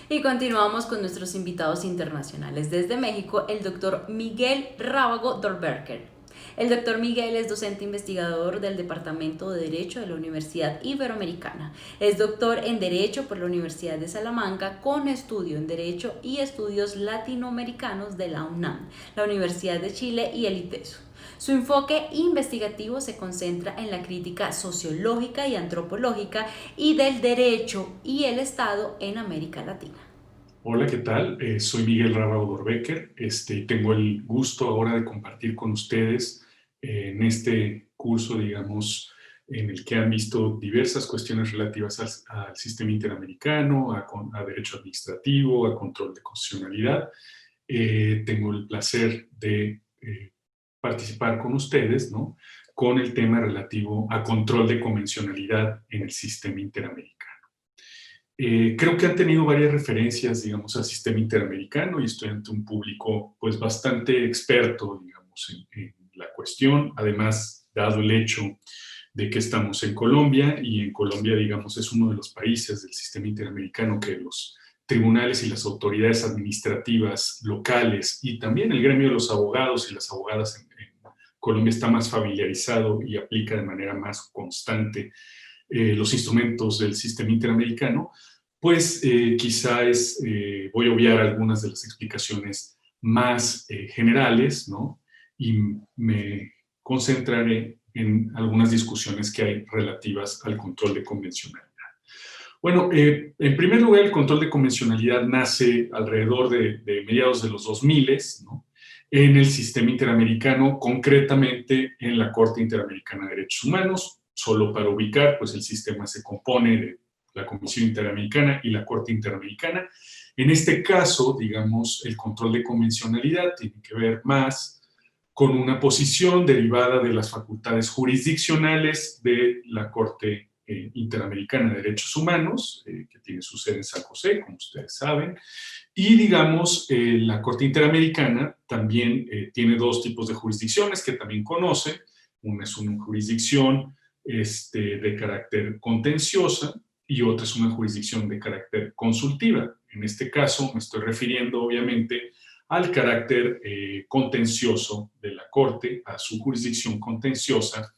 Y continuamos con nuestros invitados internacionales. Desde México, el doctor Miguel Rábago Dorberker. El doctor Miguel es docente investigador del Departamento de Derecho de la Universidad Iberoamericana. Es doctor en Derecho por la Universidad de Salamanca con estudio en Derecho y Estudios Latinoamericanos de la UNAM, la Universidad de Chile y el ITESO. Su enfoque investigativo se concentra en la crítica sociológica y antropológica y del derecho y el Estado en América Latina. Hola, ¿qué tal? Soy Miguel Rábago Becker. Tengo el gusto ahora de compartir con ustedes en este curso, digamos, en el que han visto diversas cuestiones relativas al sistema interamericano, a derecho administrativo, a control de constitucionalidad. Tengo el placer de participar con ustedes, ¿no? Con el tema relativo a control de convencionalidad en el sistema interamericano. Creo que han tenido varias referencias, digamos, al sistema interamericano y estoy ante un público, pues, bastante experto, digamos, en la cuestión. Además, dado el hecho de que estamos en Colombia y en Colombia, digamos, es uno de los países del sistema interamericano que los tribunales y las autoridades administrativas locales y también el gremio de los abogados y las abogadas en Colombia está más familiarizado y aplica de manera más constante los instrumentos del sistema interamericano, pues voy a obviar algunas de las explicaciones más generales, ¿no? Y me concentraré en algunas discusiones que hay relativas al control de convencionalidad. Bueno, en primer lugar, el control de convencionalidad nace alrededor de mediados de los 2000, ¿no? En el sistema interamericano, concretamente en la Corte Interamericana de Derechos Humanos. Solo para ubicar, pues el sistema se compone de la Comisión Interamericana y la Corte Interamericana. En este caso, digamos, el control de convencionalidad tiene que ver más con una posición derivada de las facultades jurisdiccionales de la Corte Interamericana de Derechos Humanos, que tiene su sede en San José, como ustedes saben, y digamos, la Corte Interamericana también tiene dos tipos de jurisdicciones que también conoce. Una es una jurisdicción de carácter contenciosa y otra es una jurisdicción de carácter consultiva. En este caso me estoy refiriendo obviamente al carácter contencioso de la Corte, a su jurisdicción contenciosa,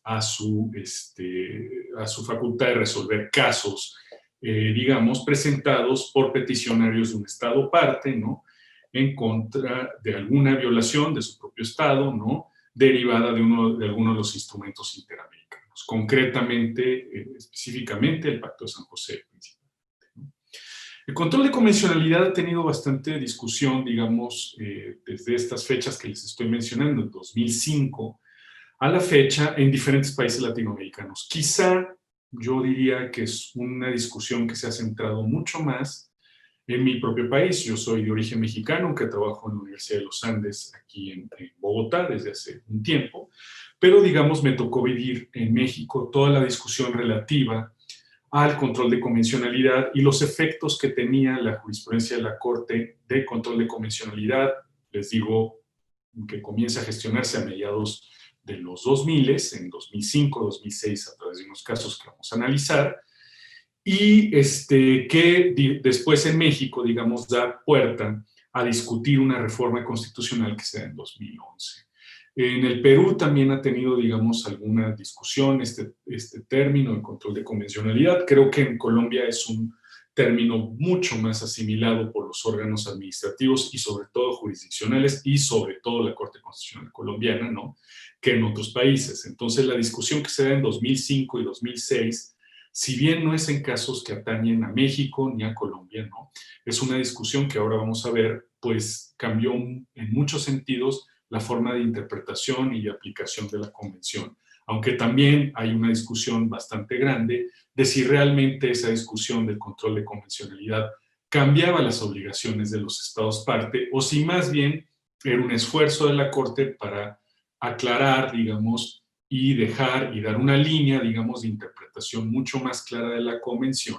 a su facultad de resolver casos, digamos, presentados por peticionarios de un Estado parte, ¿no? En contra de alguna violación de su propio Estado, ¿no? Derivada de alguno de los instrumentos interamericanos, concretamente, específicamente el Pacto de San José, principalmente, ¿no? El control de convencionalidad ha tenido bastante discusión, digamos, desde estas fechas que les estoy mencionando, en 2005, a la fecha en diferentes países latinoamericanos. Quizá yo diría que es una discusión que se ha centrado mucho más en mi propio país. Yo soy de origen mexicano, aunque trabajo en la Universidad de los Andes aquí en Bogotá desde hace un tiempo, pero digamos me tocó vivir en México toda la discusión relativa al control de convencionalidad y los efectos que tenía la jurisprudencia de la Corte de control de convencionalidad. Les digo que comienza a gestionarse a mediados de los 2000, en 2005, 2006, a través de unos casos que vamos a analizar, y después en México, digamos, da puerta a discutir una reforma constitucional que se da en 2011. En el Perú también ha tenido, digamos, alguna discusión este término, el control de convencionalidad. Creo que en Colombia es un término mucho más asimilado por los órganos administrativos y sobre todo jurisdiccionales y sobre todo la Corte Constitucional colombiana, ¿no? Que en otros países. Entonces, la discusión que se da en 2005 y 2006, si bien no es en casos que atañen a México ni a Colombia, ¿no? Es una discusión que ahora vamos a ver, pues cambió en muchos sentidos la forma de interpretación y de aplicación de la convención, aunque también hay una discusión bastante grande de si realmente esa discusión del control de convencionalidad cambiaba las obligaciones de los estados parte o si más bien era un esfuerzo de la Corte para aclarar, digamos, y dejar y dar una línea, digamos, de interpretación mucho más clara de la convención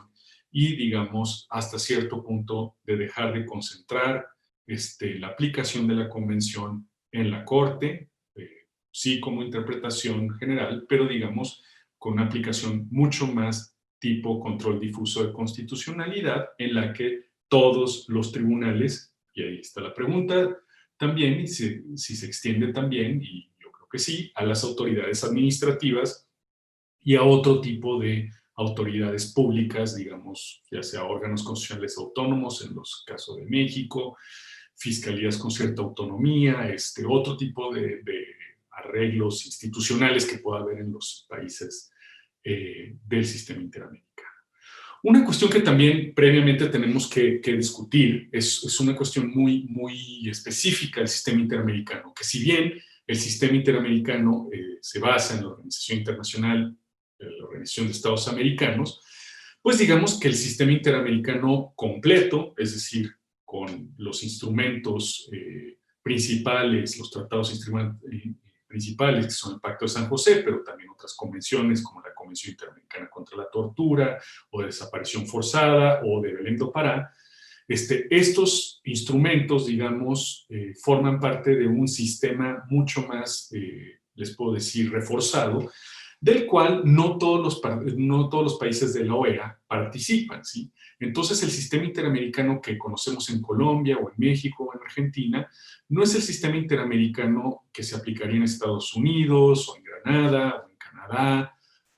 y, digamos, hasta cierto punto de dejar de concentrar la aplicación de la convención en la Corte, sí como interpretación general, pero digamos con una aplicación mucho más tipo control difuso de constitucionalidad, en la que todos los tribunales, y ahí está la pregunta también, y si se extiende también, y yo creo que sí, a las autoridades administrativas y a otro tipo de autoridades públicas, digamos, ya sea órganos constitucionales autónomos, en los casos de México, fiscalías con cierta autonomía, otro tipo de arreglos institucionales que pueda haber en los países del sistema interamericano. Una cuestión que también previamente tenemos que discutir es una cuestión muy específica del sistema interamericano, que si bien el sistema interamericano se basa en la Organización Internacional, la Organización de Estados Americanos, pues digamos que el sistema interamericano completo, es decir, con los instrumentos principales, los tratados principales, que son el Pacto de San José, pero también otras convenciones como la Convención Interamericana contra la Tortura, o de Desaparición Forzada, o de Belém do Pará. Estos instrumentos, digamos, forman parte de un sistema mucho más, les puedo decir, reforzado, del cual no todos los países de la OEA participan, ¿sí? Entonces, el sistema interamericano que conocemos en Colombia, o en México, o en Argentina, no es el sistema interamericano que se aplicaría en Estados Unidos, o en Granada, o en Canadá,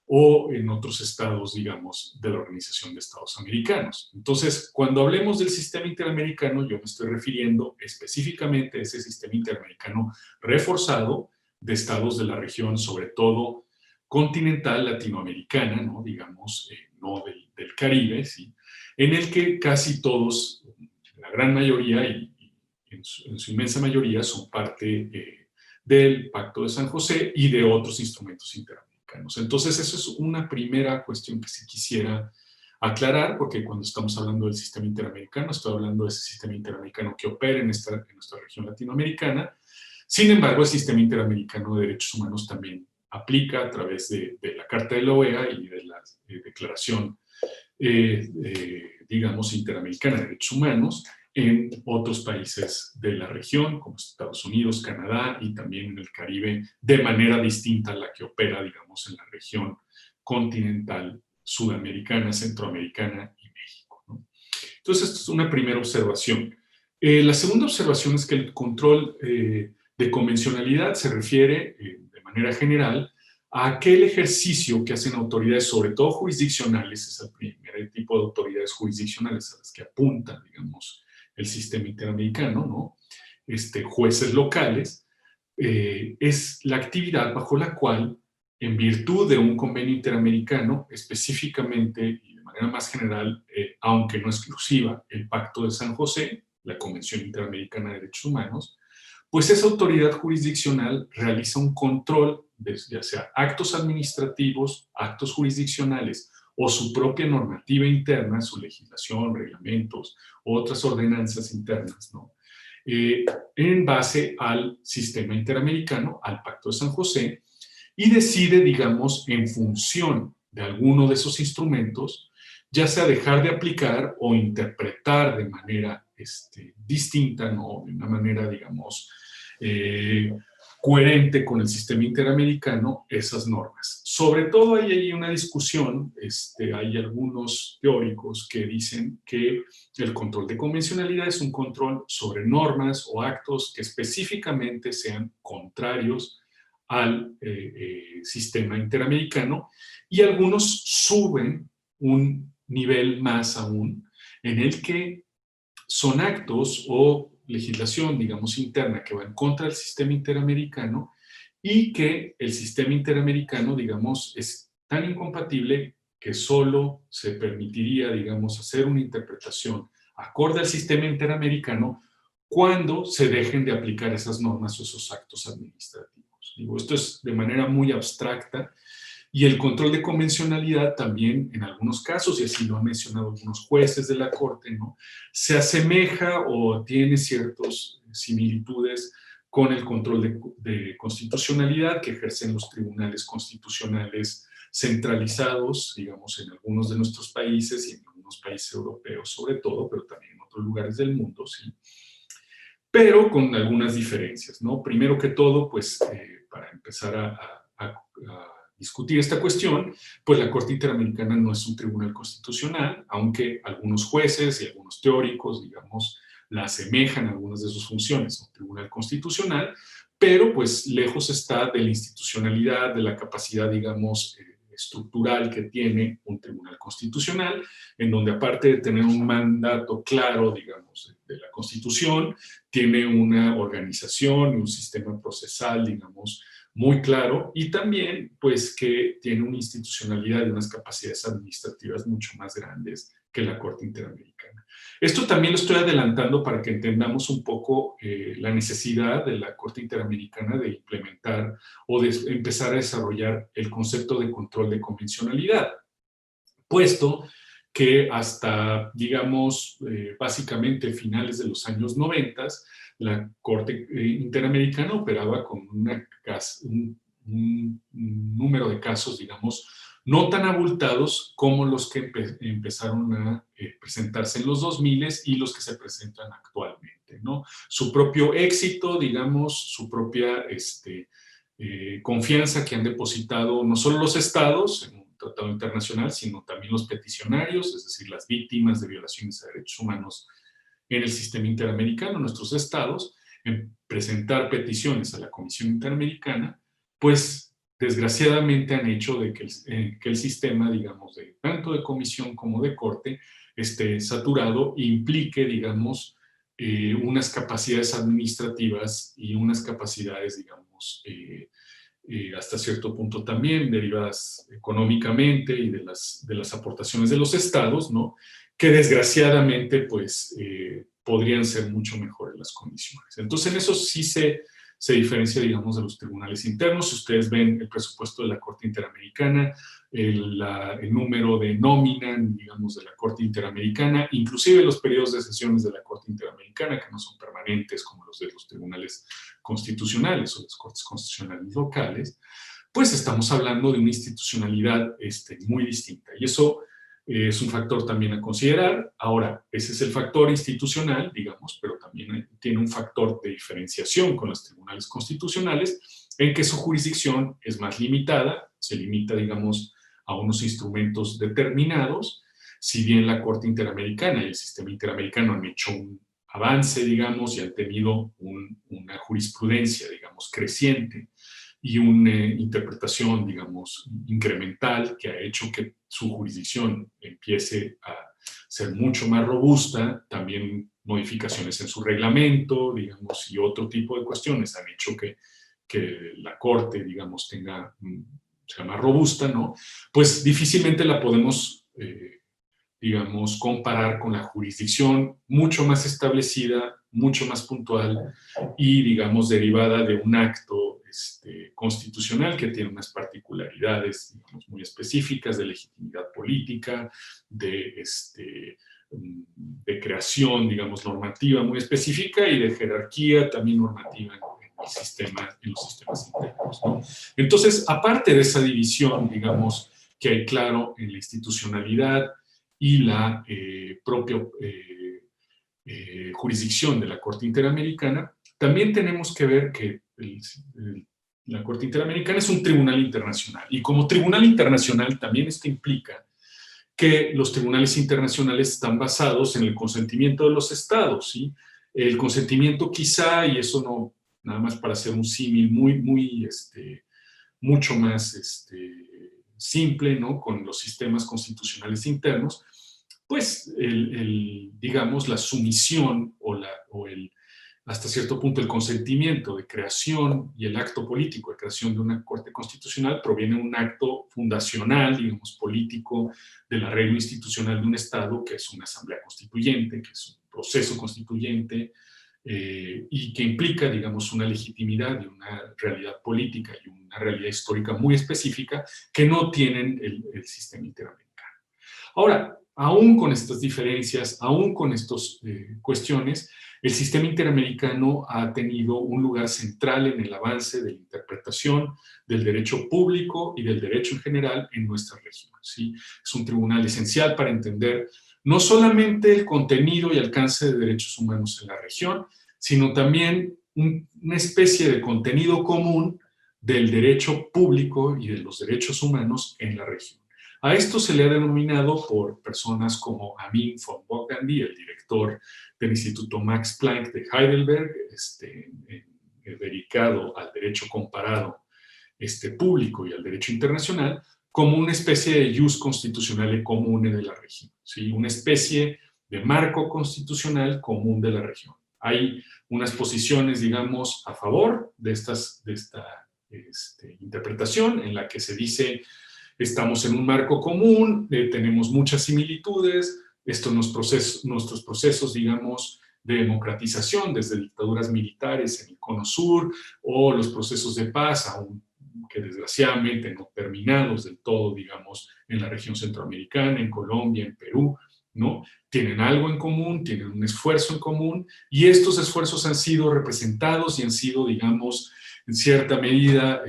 o en otros estados, digamos, de la Organización de Estados Americanos. Entonces, cuando hablemos del sistema interamericano, yo me estoy refiriendo específicamente a ese sistema interamericano reforzado de estados de la región, sobre todo continental latinoamericana, ¿no? Digamos, no del Caribe, ¿sí? En el que casi todos, la gran mayoría y en su inmensa mayoría, son parte del Pacto de San José y de otros instrumentos interamericanos. Entonces, eso es una primera cuestión que sí quisiera aclarar, porque cuando estamos hablando del sistema interamericano, estoy hablando de ese sistema interamericano que opera en nuestra región latinoamericana. Sin embargo, el sistema interamericano de derechos humanos también aplica a través de la Carta de la OEA y de la Declaración, digamos, Interamericana de Derechos Humanos en otros países de la región, como Estados Unidos, Canadá y también en el Caribe, de manera distinta a la que opera, digamos, en la región continental sudamericana, centroamericana y México, ¿no? Entonces, esto es una primera observación. La segunda observación es que el control de convencionalidad se refiere, de manera general, a aquel ejercicio que hacen autoridades, sobre todo jurisdiccionales, es el primer tipo de autoridades jurisdiccionales a las que apunta, digamos, el sistema interamericano, ¿no? Jueces locales, es la actividad bajo la cual, en virtud de un convenio interamericano, específicamente y de manera más general, aunque no exclusiva, el Pacto de San José, la Convención Interamericana de Derechos Humanos, pues esa autoridad jurisdiccional realiza un control de ya sea actos administrativos, actos jurisdiccionales o su propia normativa interna, su legislación, reglamentos, otras ordenanzas internas, ¿no? En base al sistema interamericano, al Pacto de San José, y decide, digamos, en función de alguno de esos instrumentos, ya sea dejar de aplicar o interpretar de manera distinta, ¿no? De una manera, digamos, coherente con el sistema interamericano, esas normas. Sobre todo hay una discusión, hay algunos teóricos que dicen que el control de convencionalidad es un control sobre normas o actos que específicamente sean contrarios al sistema interamericano, y algunos suben un nivel más aún en el que son actos o legislación, digamos, interna que va en contra del sistema interamericano y que el sistema interamericano, digamos, es tan incompatible que solo se permitiría, digamos, hacer una interpretación acorde al sistema interamericano cuando se dejen de aplicar esas normas o esos actos administrativos. Digo, esto es de manera muy abstracta, y el control de convencionalidad también, en algunos casos, y así lo han mencionado algunos jueces de la Corte, ¿no?, se asemeja o tiene ciertas similitudes con el control de constitucionalidad que ejercen los tribunales constitucionales centralizados, digamos, en algunos de nuestros países y en algunos países europeos sobre todo, pero también en otros lugares del mundo, ¿sí? Pero con algunas diferencias, ¿no? Primero que todo, pues, para empezar a discutir esta cuestión, pues la Corte Interamericana no es un tribunal constitucional, aunque algunos jueces y algunos teóricos, digamos, la asemejan a algunas de sus funciones a un tribunal constitucional, pero pues lejos está de la institucionalidad, de la capacidad, digamos, estructural que tiene un tribunal constitucional, en donde aparte de tener un mandato claro, digamos, de la Constitución, tiene una organización y un sistema procesal, digamos, muy claro, y también, pues, que tiene una institucionalidad y unas capacidades administrativas mucho más grandes que la Corte Interamericana. Esto también lo estoy adelantando para que entendamos un poco la necesidad de la Corte Interamericana de implementar o de empezar a desarrollar el concepto de control de convencionalidad, puesto que hasta, digamos, básicamente finales de los años 90, la Corte Interamericana operaba con un número de casos, digamos, no tan abultados como los que empezaron a presentarse en los 2000 y los que se presentan actualmente, ¿no? Su propio éxito, digamos, su propia confianza que han depositado no solo los estados en un tratado internacional, sino también los peticionarios, es decir, las víctimas de violaciones de derechos humanos en el sistema interamericano, nuestros estados, en presentar peticiones a la Comisión Interamericana, pues desgraciadamente han hecho de que el sistema, digamos, tanto de comisión como de corte, esté saturado e implique, digamos, unas capacidades administrativas y unas capacidades, digamos, hasta cierto punto también derivadas económicamente y de las aportaciones de los estados, ¿no? Que desgraciadamente, pues, podrían ser mucho mejores las condiciones. Entonces, en eso sí se diferencia, digamos, de los tribunales internos. Si ustedes ven el presupuesto de la Corte Interamericana, el número de nómina, digamos, de la Corte Interamericana, inclusive los periodos de sesiones de la Corte Interamericana, que no son permanentes como los de los tribunales constitucionales o las cortes constitucionales locales, pues estamos hablando de una institucionalidad muy distinta. Y eso es un factor también a considerar. Ahora, ese es el factor institucional, digamos, pero también tiene un factor de diferenciación con los tribunales constitucionales, en que su jurisdicción es más limitada, se limita, digamos, a unos instrumentos determinados. Si bien la Corte Interamericana y el sistema interamericano han hecho un avance, digamos, y han tenido una jurisprudencia, digamos, creciente y una interpretación, digamos, incremental que ha hecho que su jurisdicción empiece a ser mucho más robusta, también modificaciones en su reglamento, digamos, y otro tipo de cuestiones han hecho que la Corte, digamos, sea más robusta, ¿no? Pues difícilmente la podemos, digamos, comparar con la jurisdicción mucho más establecida, mucho más puntual y, digamos, derivada de un acto constitucional que tiene unas particularidades, digamos, muy específicas de legitimidad política, de creación, digamos, normativa muy específica y de jerarquía también normativa en los sistemas internos, ¿no? Entonces, aparte de esa división, digamos, que hay claro en la institucionalidad y la propia jurisdicción de la Corte Interamericana, también tenemos que ver que la Corte Interamericana es un tribunal internacional. Y como tribunal internacional también esto implica que los tribunales internacionales están basados en el consentimiento de los estados, ¿sí? El consentimiento quizá, y eso no, nada más para hacer un símil mucho más simple, ¿no? Con los sistemas constitucionales internos, pues, digamos, la sumisión hasta cierto punto el consentimiento de creación y el acto político de creación de una Corte Constitucional proviene de un acto fundacional, digamos, político, del arreglo institucional de un Estado, que es una asamblea constituyente, que es un proceso constituyente, y que implica, digamos, una legitimidad y una realidad política y una realidad histórica muy específica que no tienen el sistema interamericano. Ahora, aún con estas diferencias, aún con estas cuestiones, el sistema interamericano ha tenido un lugar central en el avance de la interpretación del derecho público y del derecho en general en nuestra región, ¿sí? Es un tribunal esencial para entender no solamente el contenido y alcance de derechos humanos en la región, sino también una especie de contenido común del derecho público y de los derechos humanos en la región. A esto se le ha denominado por personas como Amin von Bockhandy, el director del Instituto Max Planck de Heidelberg, dedicado al derecho comparado público y al derecho internacional, como una especie de jus constitucionale comune de la región, ¿sí? Una especie de marco constitucional común de la región. Hay unas posiciones, digamos, a favor de esta interpretación en la que se dice estamos en un marco común, tenemos muchas similitudes, nuestros procesos, digamos, de democratización desde dictaduras militares en el Cono Sur o los procesos de paz, aún que desgraciadamente no terminados del todo, digamos, en la región centroamericana, en Colombia, en Perú, ¿no? Tienen algo en común, tienen un esfuerzo en común, y estos esfuerzos han sido representados y han sido, digamos, en cierta medida,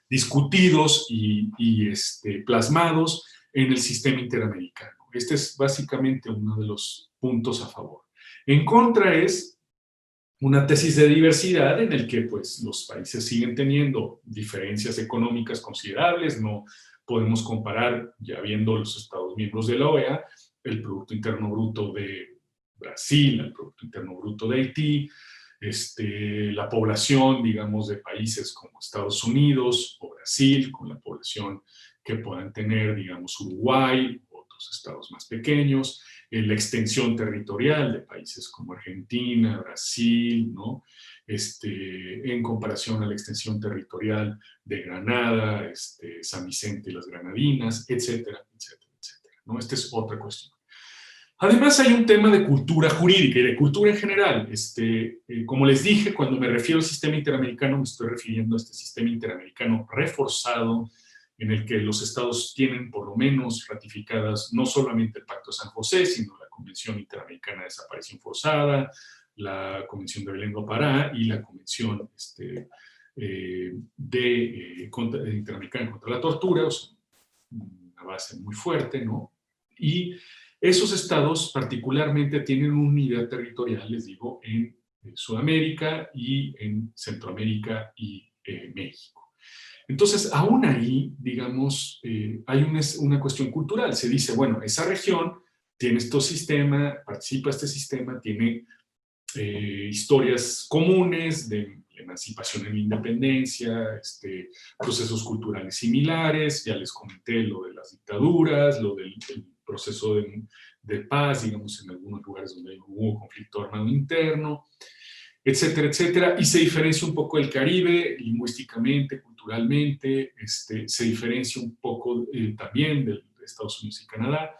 discutidos y plasmados en el sistema interamericano. Este es básicamente uno de los puntos a favor. En contra es una tesis de diversidad en el que pues, los países siguen teniendo diferencias económicas considerables. No podemos comparar, ya viendo los Estados miembros de la OEA, el Producto Interno Bruto de Brasil, el Producto Interno Bruto de Haití, la población, digamos, de países como Estados Unidos o Brasil, con la población que puedan tener, digamos, Uruguay u otros estados más pequeños, la extensión territorial de países como Argentina, Brasil, ¿no? En comparación a la extensión territorial de Granada, San Vicente y las Granadinas, etcétera, etcétera, etcétera, ¿no? Esta es otra cuestión. Además, hay un tema de cultura jurídica y de cultura en general. Como les dije, cuando me refiero al sistema interamericano, me estoy refiriendo a este sistema interamericano reforzado, en el que los estados tienen por lo menos ratificadas no solamente el Pacto de San José, sino la Convención Interamericana de Desaparición Forzada, la Convención de Belén do Pará y la Convención Interamericana contra la Tortura, o sea, una base muy fuerte, ¿no? Y esos estados particularmente tienen unidad territorial, les digo, en Sudamérica y en Centroamérica y México. Entonces, aún ahí, digamos, hay una cuestión cultural. Se dice, bueno, esa región tiene este sistema, participa este sistema, tiene historias comunes de emancipación en la independencia, procesos culturales similares, ya les comenté lo de las dictaduras, lo del proceso de paz, digamos, en algunos lugares donde hubo conflicto armado interno, etcétera, etcétera, y se diferencia un poco del Caribe, lingüísticamente, culturalmente, se diferencia un poco también de Estados Unidos y Canadá,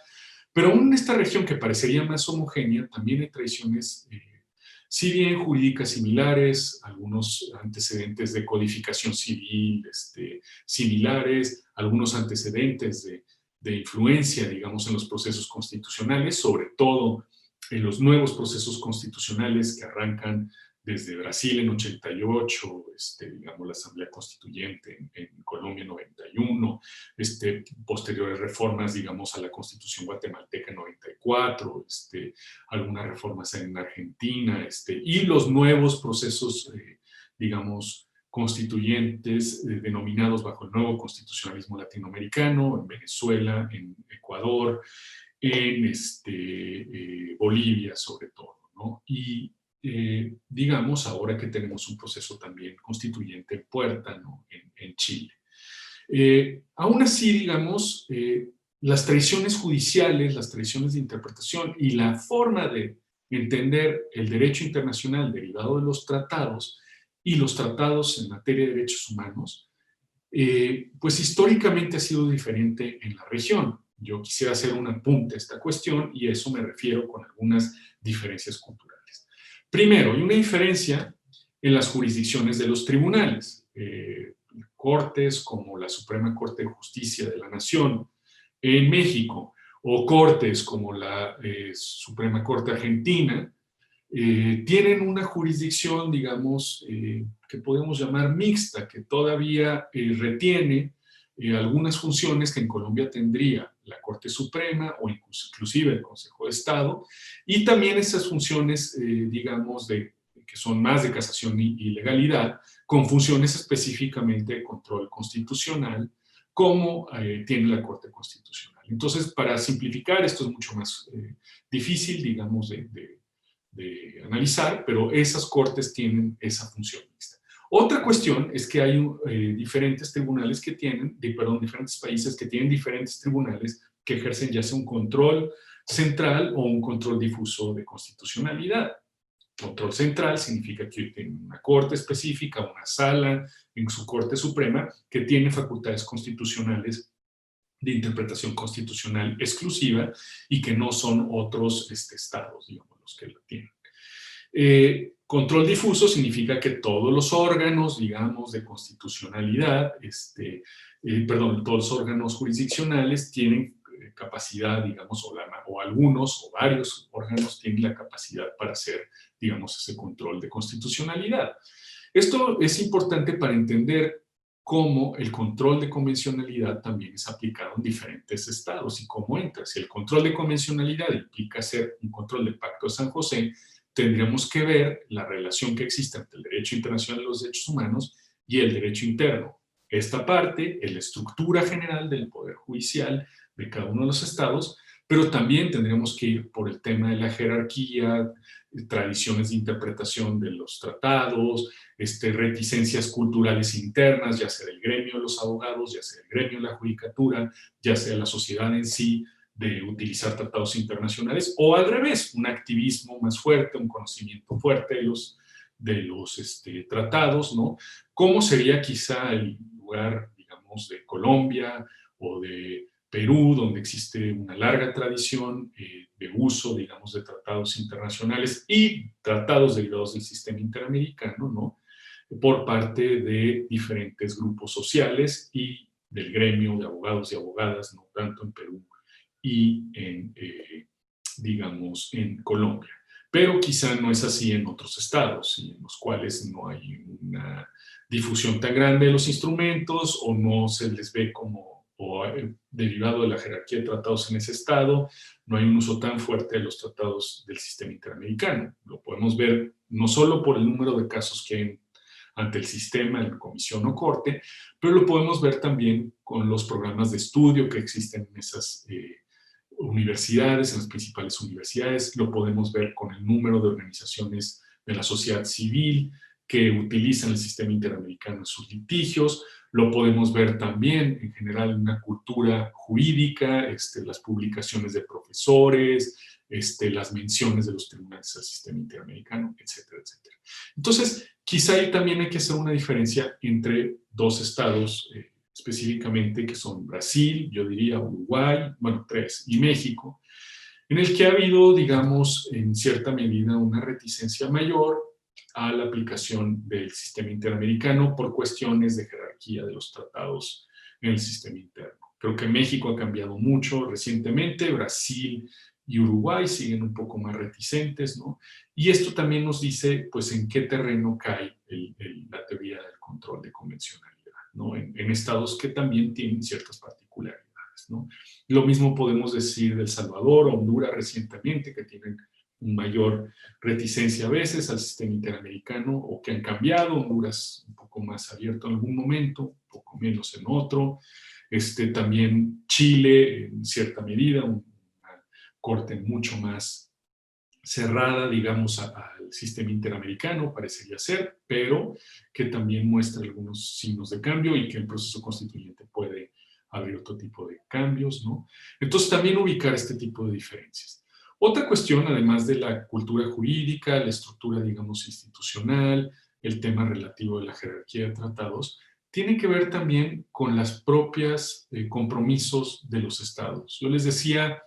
pero aún en esta región que parecería más homogénea, también hay tradiciones, si bien jurídicas similares, algunos antecedentes de codificación civil similares, algunos antecedentes de influencia, digamos, en los procesos constitucionales, sobre todo en los nuevos procesos constitucionales que arrancan desde Brasil en 88, digamos, la Asamblea Constituyente en Colombia en 91, posteriores reformas, digamos, a la Constitución guatemalteca en 94, algunas reformas en Argentina, y los nuevos procesos, digamos, constituyentes denominados bajo el nuevo constitucionalismo latinoamericano, en Venezuela, en Ecuador, en Bolivia sobre todo, ¿no? Y digamos, ahora que tenemos un proceso también constituyente en puerta, ¿no? en Chile. Aún así, digamos, las tradiciones judiciales, las tradiciones de interpretación y la forma de entender el derecho internacional derivado de los tratados y los tratados en materia de derechos humanos, pues históricamente ha sido diferente en la región. Yo quisiera hacer un apunte a esta cuestión y a eso me refiero con algunas diferencias culturales. Primero, hay una diferencia en las jurisdicciones de los tribunales. Cortes como la Suprema Corte de Justicia de la Nación en México o cortes como la Suprema Corte Argentina tienen una jurisdicción, digamos, que podemos llamar mixta, que todavía retiene algunas funciones que en Colombia tendría la Corte Suprema o inclusive el Consejo de Estado, y también esas funciones, digamos, que son más de casación y legalidad, con funciones específicamente de control constitucional, como tiene la Corte Constitucional. Entonces, para simplificar, esto es mucho más difícil, digamos, de analizar, pero esas cortes tienen esa función mixta. Otra cuestión es que hay diferentes tribunales que tienen, diferentes países que tienen diferentes tribunales que ejercen ya sea un control central o un control difuso de constitucionalidad. Control central significa que tiene una corte específica, una sala en su Corte Suprema que tiene facultades constitucionales de interpretación constitucional exclusiva y que no son otros estados, digamos, los que la tienen. Control difuso significa que todos los órganos, digamos, de constitucionalidad, todos los órganos jurisdiccionales tienen capacidad, digamos, o algunos o varios órganos tienen la capacidad para hacer, digamos, ese control de constitucionalidad. Esto es importante para entender cómo el control de convencionalidad también es aplicado en diferentes estados y cómo entra. Si el control de convencionalidad implica hacer un control del Pacto de San José, tendríamos que ver la relación que existe entre el derecho internacional de los derechos humanos y el derecho interno. Esta parte es la estructura general del poder judicial de cada uno de los estados, pero también tendríamos que ir por el tema de la jerarquía, tradiciones de interpretación de los tratados, reticencias culturales internas, ya sea del gremio de los abogados, ya sea del gremio de la judicatura, ya sea la sociedad en sí, de utilizar tratados internacionales, o al revés, un activismo más fuerte, un conocimiento fuerte de los tratados, ¿no? ¿Cómo sería quizá el lugar, digamos, de Colombia o de Perú, donde existe una larga tradición de uso, digamos, de tratados internacionales y tratados derivados del sistema interamericano, ¿no? Por parte de diferentes grupos sociales y del gremio de abogados y abogadas, no tanto en Perú y digamos, en Colombia. Pero quizá no es así en otros estados, en los cuales no hay una difusión tan grande de los instrumentos o no se les ve como derivado de la jerarquía de tratados en ese estado, no hay un uso tan fuerte de los tratados del sistema interamericano. Lo podemos ver no solo por el número de casos que hay ante el sistema, en comisión o corte, pero lo podemos ver también con los programas de estudio que existen en esas universidades, en las principales universidades, lo podemos ver con el número de organizaciones de la sociedad civil que utilizan el sistema interamericano en sus litigios, lo podemos ver también en general en una cultura jurídica, las publicaciones de profesores, las menciones de los tribunales al sistema interamericano, etcétera, etcétera. Entonces, quizá ahí también hay que hacer una diferencia entre dos estados específicamente, que son Brasil, yo diría Uruguay, bueno, 3, y México, en el que ha habido, digamos, en cierta medida una reticencia mayor a la aplicación del sistema interamericano por cuestiones de jerarquía de los tratados en el sistema interno. Creo que México ha cambiado mucho recientemente, Brasil y Uruguay siguen un poco más reticentes, ¿no? Y esto también nos dice, pues, en qué terreno cae la teoría del control de convencionalidad, ¿no? En estados que también tienen ciertas particularidades, ¿no? Lo mismo podemos decir de El Salvador o Honduras recientemente, que tienen mayor reticencia a veces al sistema interamericano o que han cambiado. Honduras un poco más abierto en algún momento, un poco menos en otro. También Chile, en cierta medida, una corte mucho más cerrada, digamos, al sistema interamericano, parecería ser, pero que también muestra algunos signos de cambio y que el proceso constituyente puede abrir otro tipo de cambios, ¿no? Entonces, también ubicar este tipo de diferencias. Otra cuestión, además de la cultura jurídica, la estructura, digamos, institucional, el tema relativo de la jerarquía de tratados, tiene que ver también con las propias compromisos de los estados. Yo les decía,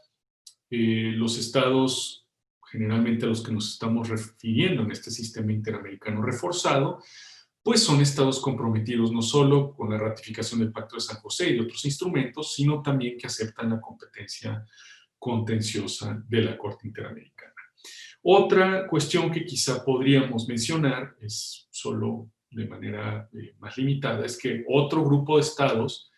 los estados, generalmente a los que nos estamos refiriendo en este sistema interamericano reforzado, pues son estados comprometidos no solo con la ratificación del Pacto de San José y de otros instrumentos, sino también que aceptan la competencia contenciosa de la Corte Interamericana. Otra cuestión que quizá podríamos mencionar, es solo de manera más limitada, es que otro grupo de estados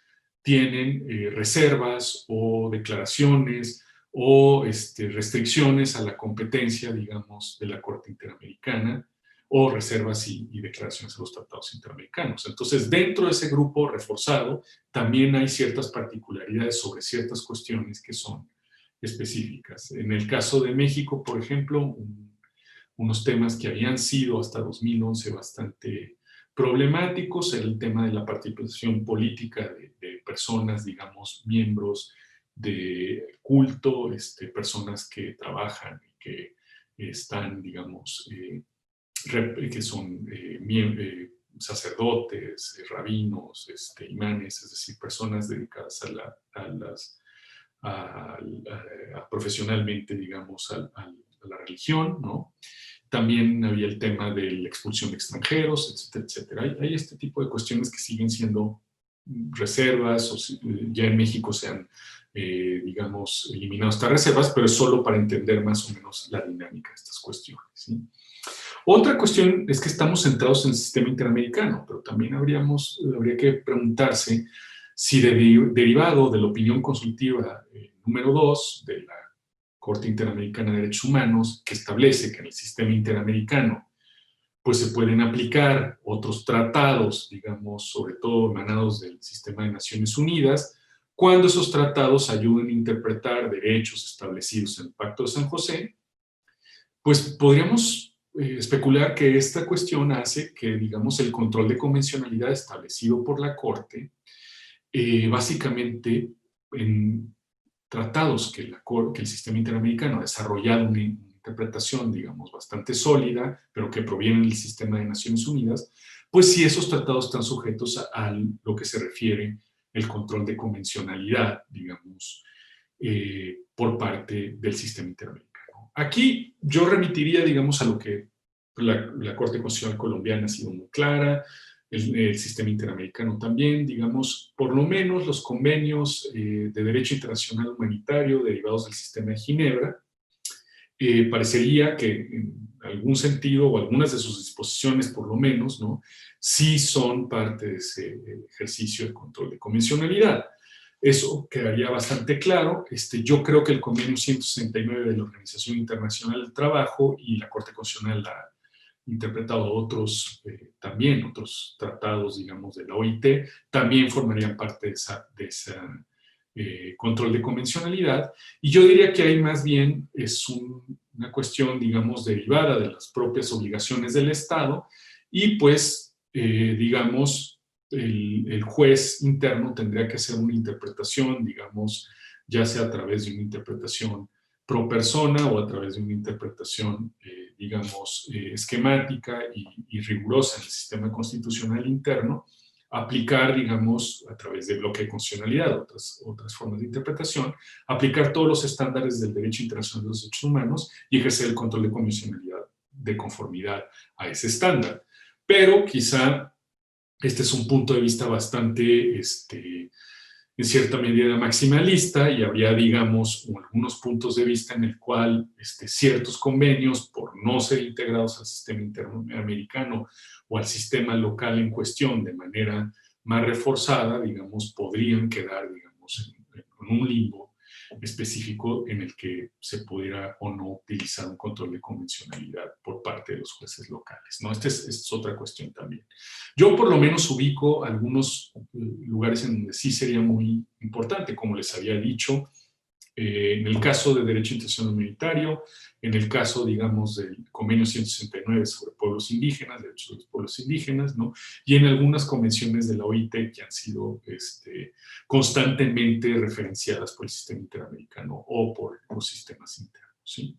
tienen reservas o declaraciones o restricciones a la competencia, digamos, de la Corte Interamericana o reservas y declaraciones de los tratados interamericanos. Entonces, dentro de ese grupo reforzado, también hay ciertas particularidades sobre ciertas cuestiones que son específicas. En el caso de México, por ejemplo, unos temas que habían sido hasta 2011 bastante problemáticos, era el tema de la participación política de personas, digamos, miembros de culto, personas que trabajan y que están, digamos, que son sacerdotes, rabinos, imanes, es decir, personas dedicadas profesionalmente, digamos, a la religión, ¿no? También había el tema de la expulsión de extranjeros, etcétera, etcétera. Hay este tipo de cuestiones que siguen siendo reservas, o ya en México se han, digamos, eliminado estas reservas, pero es solo para entender más o menos la dinámica de estas cuestiones, ¿sí? Otra cuestión es que estamos centrados en el sistema interamericano, pero también habría que preguntarse si derivado de la opinión consultiva número 2 de la Corte Interamericana de Derechos Humanos, que establece que en el sistema interamericano pues se pueden aplicar otros tratados, digamos, sobre todo emanados del sistema de Naciones Unidas, cuando esos tratados ayuden a interpretar derechos establecidos en el Pacto de San José, pues podríamos especular que esta cuestión hace que, digamos, el control de convencionalidad establecido por la Corte, básicamente en tratados que el sistema interamericano ha desarrollado una interpretación, digamos, bastante sólida, pero que provienen del sistema de Naciones Unidas, pues sí, esos tratados están sujetos a lo que se refiere el control de convencionalidad, digamos, por parte del sistema interamericano. Aquí yo remitiría, digamos, a lo que la Corte Constitucional colombiana ha sido muy clara, el sistema interamericano también, digamos, por lo menos los convenios de derecho internacional humanitario derivados del sistema de Ginebra, parecería que en algún sentido, o algunas de sus disposiciones por lo menos, ¿no?, sí son parte de ese ejercicio de control de convencionalidad. Eso quedaría bastante claro. Yo creo que el convenio 169 de la Organización Internacional del Trabajo y la Corte Constitucional ha interpretado también otros tratados, digamos, de la OIT, también formarían parte de esa control de convencionalidad. Y yo diría que ahí más bien es una cuestión, digamos, derivada de las propias obligaciones del Estado y pues, digamos, el juez interno tendría que hacer una interpretación, digamos, ya sea a través de una interpretación pro persona o a través de una interpretación, digamos, esquemática y rigurosa en el sistema constitucional interno, aplicar, digamos, a través de bloque de constitucionalidad, otras formas de interpretación, aplicar todos los estándares del derecho internacional de los derechos humanos y ejercer el control de convencionalidad de conformidad a ese estándar. Pero quizá este es un punto de vista bastante, en cierta medida maximalista, y habría, digamos, algunos puntos de vista en el cual ciertos convenios, por no ser integrados al sistema interamericano o al sistema local en cuestión de manera más reforzada, digamos, podrían quedar, digamos, en un limbo específico en el que se pudiera o no utilizar un control de convencionalidad por parte de los jueces locales, ¿no? Esta es otra cuestión también. Yo por lo menos ubico algunos lugares en donde sí sería muy importante, como les había dicho, en el caso de Derecho Internacional Humanitario, en el caso, digamos, del Convenio 169 sobre pueblos indígenas, derechos de los pueblos indígenas, ¿no? Y en algunas convenciones de la OIT que han sido constantemente referenciadas por el sistema interamericano o por los sistemas internos, ¿sí?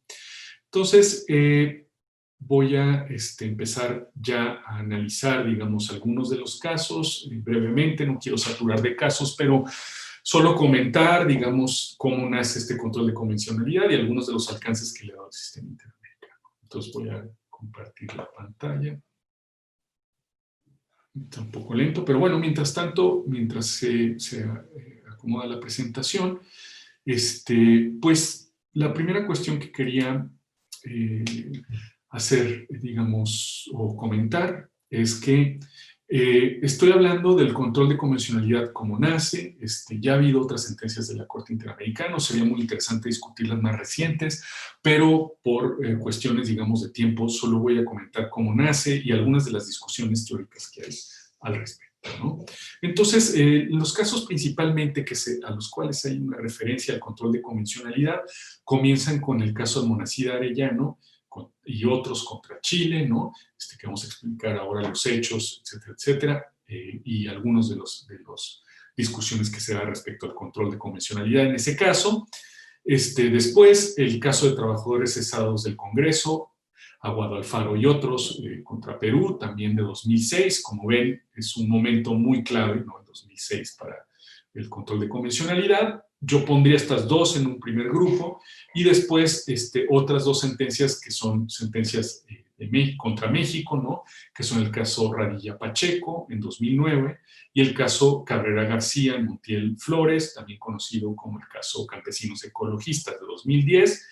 Entonces, voy a empezar ya a analizar, digamos, algunos de los casos brevemente. No quiero saturar de casos, pero solo comentar, digamos, cómo nace este control de convencionalidad y algunos de los alcances que le ha dado el sistema interamericano. Entonces voy a compartir la pantalla. Está un poco lento, pero bueno, mientras tanto, mientras se acomoda la presentación, pues la primera cuestión que quería hacer, digamos, o comentar es que Estoy hablando del control de convencionalidad como nace. Ya ha habido otras sentencias de la Corte Interamericana, sería muy interesante discutir las más recientes, pero por cuestiones, digamos, de tiempo, solo voy a comentar cómo nace y algunas de las discusiones teóricas que hay al respecto, ¿no? Entonces, los casos principalmente a los cuales hay una referencia al control de convencionalidad comienzan con el caso Almonacid Arellano y otros contra Chile, ¿no? Que vamos a explicar ahora los hechos, etcétera, etcétera, y algunos de los discusiones que se da respecto al control de convencionalidad en ese caso. Después, el caso de trabajadores cesados del Congreso, Aguado Alfaro y otros, contra Perú, también de 2006. Como ven, es un momento muy clave, ¿no? El 2006 para el control de convencionalidad. Yo pondría estas dos en un primer grupo y después otras dos sentencias que son sentencias contra México, ¿no? Que son el caso Radilla Pacheco en 2009 y el caso Cabrera García Montiel Flores, también conocido como el caso Campesinos Ecologistas de 2010.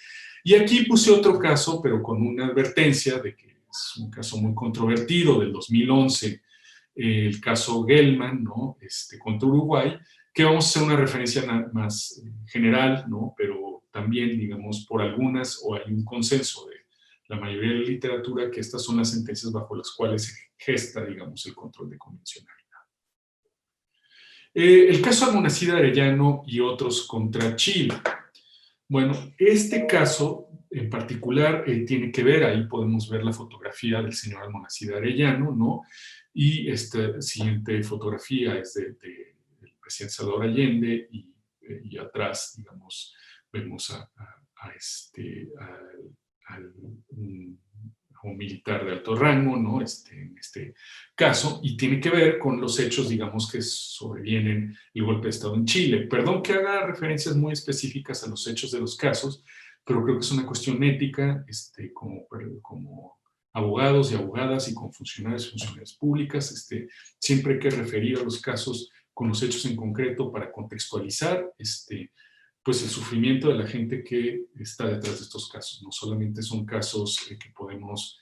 Y aquí puse otro caso, pero con una advertencia de que es un caso muy controvertido del 2011, el caso Gelman, ¿no? Contra Uruguay, que vamos a hacer una referencia más general, ¿no? Pero también, digamos, por algunas, o hay un consenso de la mayoría de la literatura, que estas son las sentencias bajo las cuales se gesta, digamos, el control de convencionalidad. El caso Almonacid Arellano y otros contra Chile. Bueno, este caso en particular tiene que ver, ahí podemos ver la fotografía del señor Almonacid Arellano, ¿no? Y esta siguiente fotografía es del presidente Salvador Allende y atrás, digamos, vemos a un militar de alto rango, ¿no? En este caso, y tiene que ver con los hechos, digamos, que sobrevienen el golpe de Estado en Chile. Perdón que haga referencias muy específicas a los hechos de los casos, pero creo que es una cuestión ética, como abogados y abogadas y con funcionarios y funcionarias públicas, siempre hay que referir a los casos con los hechos en concreto para contextualizar, pues el sufrimiento de la gente que está detrás de estos casos. No solamente son casos que podemos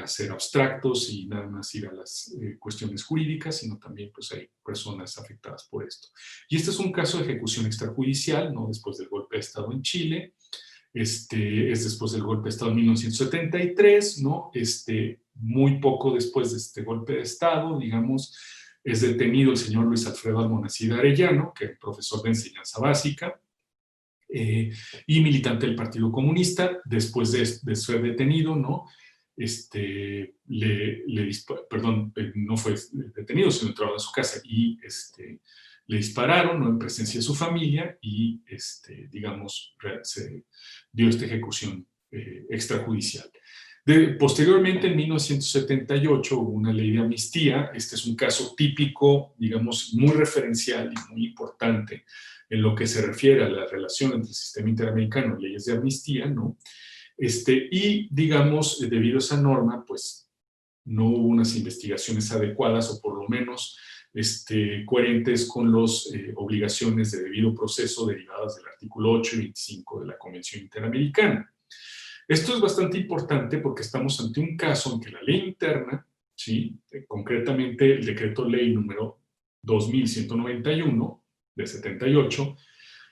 hacer abstractos y nada más ir a las cuestiones jurídicas, sino también pues hay personas afectadas por esto. Y este es un caso de ejecución extrajudicial, ¿no? Después del golpe de Estado en Chile. Es después del golpe de Estado en 1973, ¿no? Muy poco después de este golpe de Estado, digamos, es detenido el señor Luis Alfredo Almonacid Arellano, que es profesor de enseñanza básica, y militante del Partido Comunista. Después de ser detenido, ¿no? Perdón, no fue detenido, sino entró a su casa y le dispararon, ¿no? En presencia de su familia y, digamos, se dio esta ejecución extrajudicial. Posteriormente, en 1978, hubo una ley de amnistía. Este es un caso típico, digamos, muy referencial y muy importante en lo que se refiere a la relación entre el sistema interamericano y leyes de amnistía, ¿no? Y, digamos, debido a esa norma, pues, no hubo unas investigaciones adecuadas o por lo menos coherentes con las obligaciones de debido proceso derivadas del artículo 8 y 25 de la Convención Interamericana. Esto es bastante importante porque estamos ante un caso en que la ley interna, ¿sí? Concretamente el decreto ley número 2191 de 78,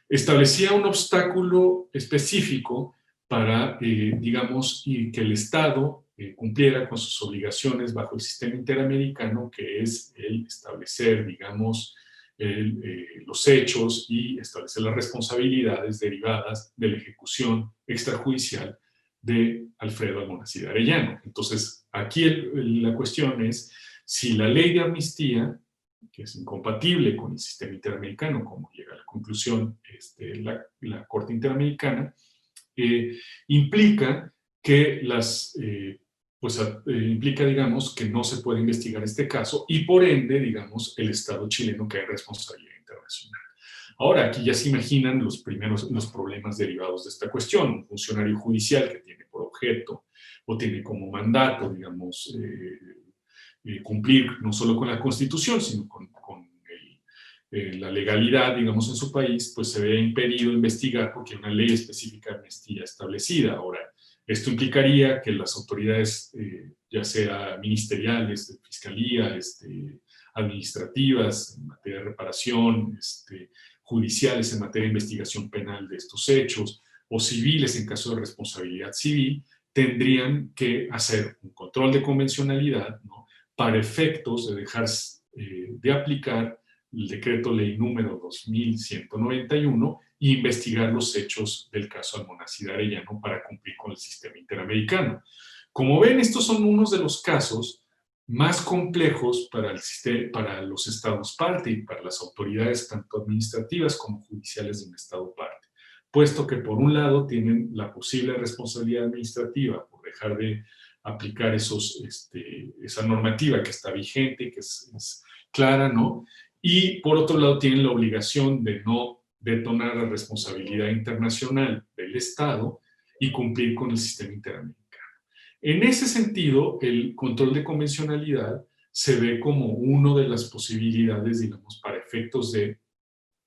establecía un obstáculo específico para, digamos, y que el Estado cumpliera con sus obligaciones bajo el sistema interamericano, que es el establecer, digamos, los hechos y establecer las responsabilidades derivadas de la ejecución extrajudicial de Alfredo Almonacid Arellano. Entonces, aquí la cuestión es si la ley de amnistía, que es incompatible con el sistema interamericano, como llega a la conclusión la Corte Interamericana, implica que implica, digamos, que no se puede investigar este caso y por ende, digamos, el Estado chileno cae en responsabilidad internacional. Ahora, aquí ya se imaginan los problemas derivados de esta cuestión. Un funcionario judicial que tiene por objeto o tiene como mandato, digamos, cumplir no solo con la Constitución, sino con la legalidad, digamos, en su país, pues se ve impedido investigar porque hay una ley específica de amnistía establecida. Ahora, Esto implicaría que las autoridades, ya sea ministeriales, de fiscalía, administrativas, en materia de reparación, judiciales en materia de investigación penal de estos hechos, o civiles en caso de responsabilidad civil, tendrían que hacer un control de convencionalidad, ¿no?, para efectos de dejar de aplicar el decreto ley número 2191 e investigar los hechos del caso Almonacid Arellano para cumplir con el sistema interamericano. Como ven, estos son unos de los casos más complejos para los estados parte y para las autoridades tanto administrativas como judiciales de un estado parte, puesto que por un lado tienen la posible responsabilidad administrativa por dejar de aplicar esa normativa que está vigente, que es clara, ¿no? Y por otro lado tienen la obligación de no detonar la responsabilidad internacional del Estado y cumplir con el sistema interamericano. En ese sentido, el control de convencionalidad se ve como una de las posibilidades, digamos, para efectos de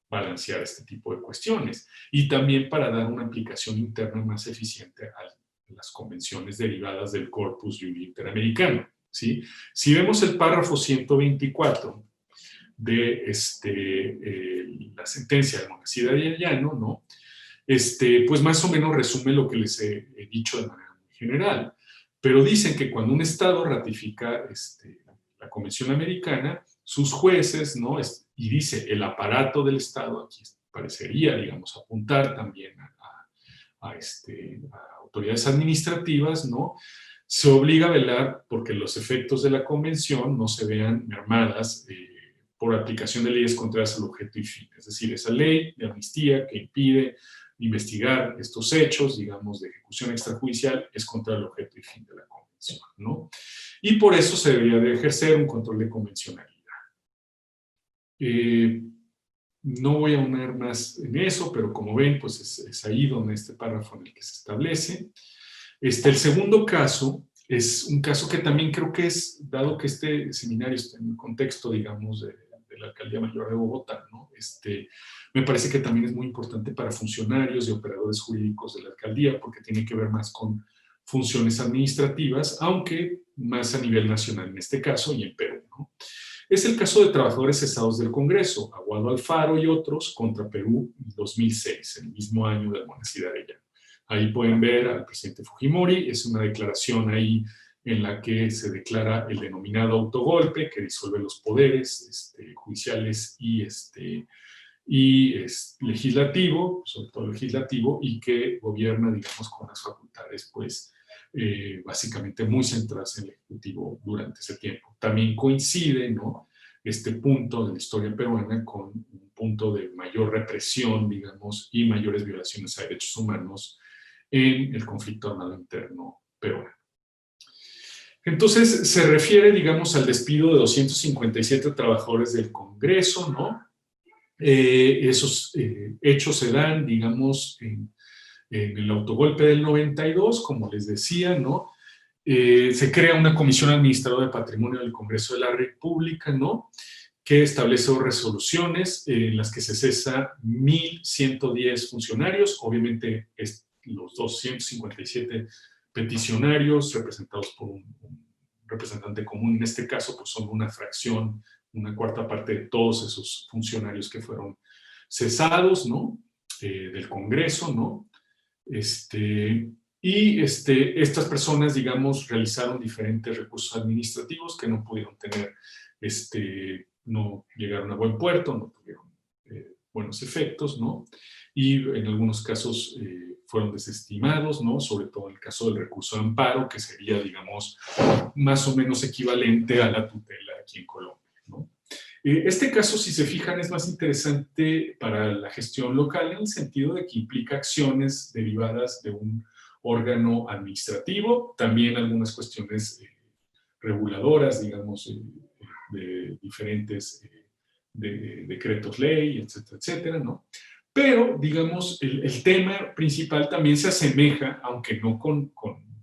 balancear este tipo de cuestiones y también para dar una aplicación interna más eficiente a las convenciones derivadas del Corpus Juris Interamericano, ¿sí? Si vemos el párrafo 124 de la sentencia de Almonacid Arellano, ¿no? Pues más o menos resume lo que les he dicho de manera muy general, pero dicen que cuando un Estado ratifica la Convención Americana, sus jueces, ¿no?, y dice el aparato del Estado, aquí parecería, digamos, apuntar también a autoridades administrativas, ¿no?, se obliga a velar porque los efectos de la Convención no se vean mermadas por aplicación de leyes contrarias al objeto y fin. Es decir, esa ley de amnistía que impide investigar estos hechos, digamos, de ejecución extrajudicial, es contra el objeto y fin de la Convención, ¿no? Y por eso se debería de ejercer un control de convencionalidad. No voy a ahondar más en eso, pero como ven, pues es ahí donde este párrafo en el que se establece. El segundo caso es un caso que también creo que es, dado que este seminario está en el contexto, digamos, de la Alcaldía Mayor de Bogotá, ¿no? Me parece que también es muy importante para funcionarios y operadores jurídicos de la alcaldía, porque tiene que ver más con funciones administrativas, aunque más a nivel nacional en este caso y en Perú, ¿no? Es el caso de trabajadores cesados del Congreso, Aguado Alfaro y otros, contra Perú en 2006, el mismo año de Almonacid Arellano. Ahí pueden ver al presidente Fujimori, es una declaración ahí en la que se declara el denominado autogolpe, que disuelve los poderes judiciales y legislativo, sobre todo legislativo, y que gobierna, digamos, con las facultades, pues, básicamente muy centradas en el Ejecutivo durante ese tiempo. También coincide, ¿no?, este punto de la historia peruana con un punto de mayor represión, digamos, y mayores violaciones a derechos humanos en el conflicto armado interno peruano. Entonces, se refiere, digamos, al despido de 257 trabajadores del Congreso, ¿no? Esos hechos se dan, digamos, en el autogolpe del 92, como les decía, ¿no? Se crea una comisión administradora de patrimonio del Congreso de la República, ¿no?, que establece resoluciones en las que se cesa 1.110 funcionarios, obviamente los 257 peticionarios representados por un representante común, en este caso pues son una fracción, una cuarta parte de todos esos funcionarios que fueron cesados, ¿no?, del Congreso, ¿no? Estas personas, digamos, realizaron diferentes recursos administrativos que no pudieron tener, no llegaron a buen puerto, no tuvieron buenos efectos, ¿no? Y en algunos casos fueron desestimados, ¿no? Sobre todo en el caso del recurso de amparo, que sería, digamos, más o menos equivalente a la tutela aquí en Colombia, ¿no? Este caso, si se fijan, es más interesante para la gestión local en el sentido de que implica acciones derivadas de un órgano administrativo, también algunas cuestiones reguladoras, digamos, de diferentes decretos ley, etcétera, etcétera, ¿no? Pero, digamos, el tema principal también se asemeja, aunque no con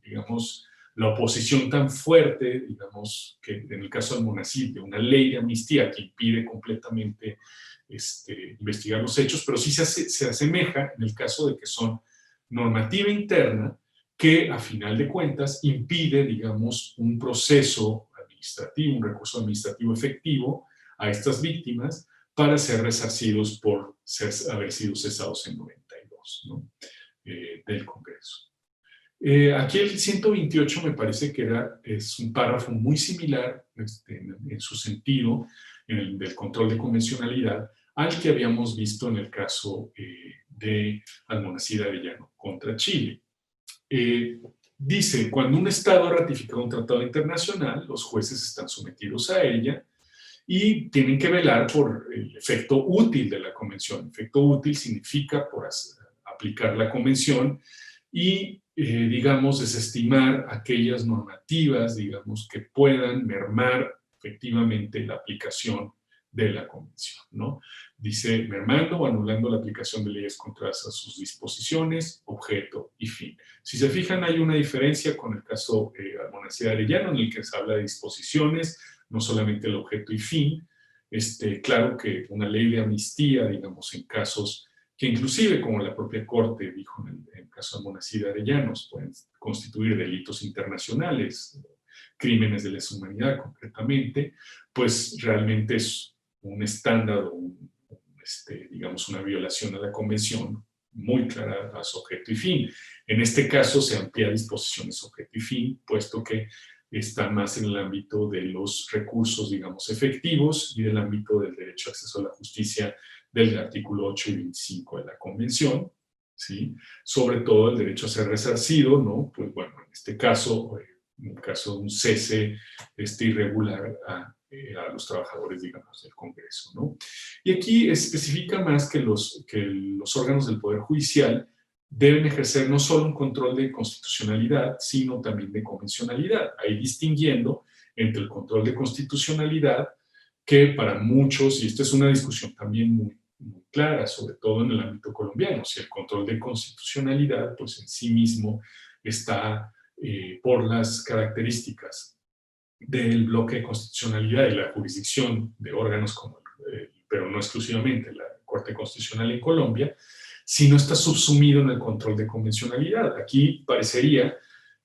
digamos, la oposición tan fuerte, digamos, que en el caso de Almonacid, de una ley de amnistía que impide completamente investigar los hechos, pero sí se asemeja en el caso de que son normativa interna que a final de cuentas impide, digamos, un proceso administrativo, un recurso administrativo efectivo a estas víctimas para ser resarcidos por haber sido cesados en 92, ¿no? Del Congreso. Aquí el 128 me parece que es un párrafo muy similar en su sentido, en el del control de convencionalidad, al que habíamos visto en el caso de Almonacid Arellano contra Chile. Dice, cuando un Estado ha ratificado un tratado internacional, los jueces están sometidos a ella y tienen que velar por el efecto útil de la convención. Efecto útil significa por aplicar la convención y, digamos, desestimar aquellas normativas, digamos, que puedan mermar efectivamente la aplicación de la convención, ¿no? Dice, mermando o anulando la aplicación de leyes contrarias a sus disposiciones, objeto y fin. Si se fijan, hay una diferencia con el caso Almonacid Arellano, en el que se habla de disposiciones, no solamente el objeto y fin. Claro que una ley de amnistía, digamos, en casos que inclusive, como la propia Corte dijo en el caso de Almonacid Arellano, pueden constituir delitos internacionales, crímenes de lesa humanidad concretamente, pues realmente es un estándar o digamos, una violación a la convención muy clara a su objeto y fin. En este caso se amplía disposiciones objeto y fin, puesto que está más en el ámbito de los recursos, digamos, efectivos y del ámbito del derecho a acceso a la justicia del artículo 8 y 25 de la Convención, ¿sí? Sobre todo el derecho a ser resarcido, ¿no? Pues bueno, en este caso, en el caso de un cese irregular a los trabajadores, digamos, del Congreso, ¿no? Y aquí especifica más que los órganos del Poder Judicial deben ejercer no solo un control de constitucionalidad, sino también de convencionalidad, ahí distinguiendo entre el control de constitucionalidad, que para muchos, y esta es una discusión también muy, muy clara, sobre todo en el ámbito colombiano, si el control de constitucionalidad, pues en sí mismo está por las características del bloque de constitucionalidad y la jurisdicción de órganos como, pero no exclusivamente la Corte Constitucional en Colombia, si no está subsumido en el control de convencionalidad. Aquí parecería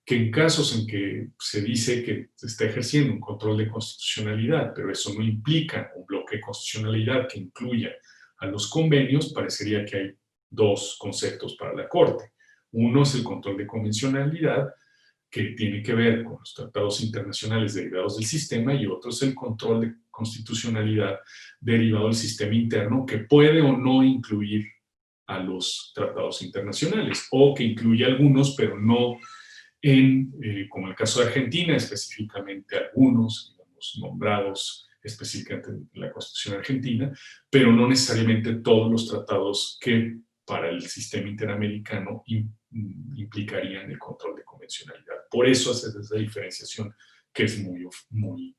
que en casos en que se dice que se está ejerciendo un control de constitucionalidad, pero eso no implica un bloque de constitucionalidad que incluya a los convenios, parecería que hay dos conceptos para la Corte. Uno es el control de convencionalidad, que tiene que ver con los tratados internacionales derivados del sistema, y otro es el control de constitucionalidad derivado del sistema interno, que puede o no incluir a los tratados internacionales, o que incluye algunos, pero no como el caso de Argentina, específicamente algunos, digamos, nombrados específicamente en la Constitución argentina, pero no necesariamente todos los tratados que para el sistema interamericano implicarían el control de convencionalidad. Por eso hace esa diferenciación que es muy, muy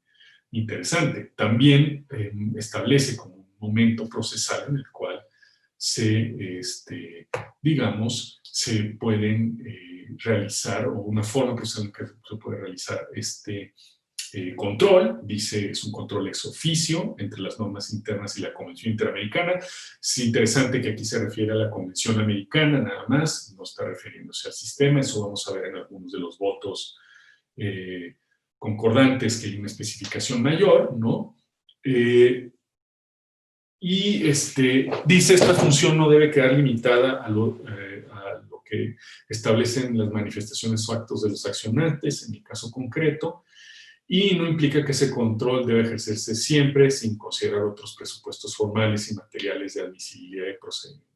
interesante. También establece como un momento procesal en el cual digamos, se pueden realizar, o una forma procesal en que se puede realizar control. Dice, es un control ex oficio entre las normas internas y la Convención Interamericana. Es interesante que aquí se refiere a la Convención Americana nada más, no está refiriéndose al sistema. Eso vamos a ver en algunos de los votos concordantes, que hay una especificación mayor, ¿no? Y dice, esta función no debe quedar limitada a lo que establecen las manifestaciones o actos de los accionantes, en el caso concreto, y no implica que ese control debe ejercerse siempre sin considerar otros presupuestos formales y materiales de admisibilidad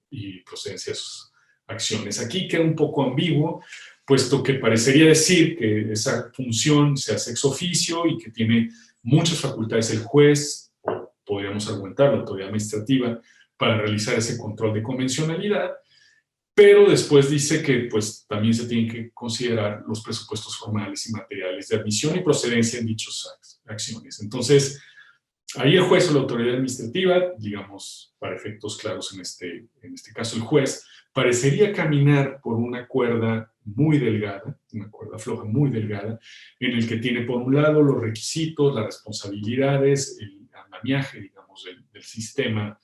y procedencia de sus acciones. Aquí queda un poco ambiguo, puesto que parecería decir que esa función se hace ex oficio y que tiene muchas facultades el juez, podríamos argumentar la autoridad administrativa, para realizar ese control de convencionalidad, pero después dice que pues, también se tienen que considerar los presupuestos formales y materiales de admisión y procedencia en dichas acciones. Entonces, ahí el juez o la autoridad administrativa, digamos, para efectos claros en este caso el juez, parecería caminar por una cuerda muy delgada, una cuerda floja muy delgada, en el que tiene por un lado los requisitos, las responsabilidades, el andamiaje, digamos, del sistema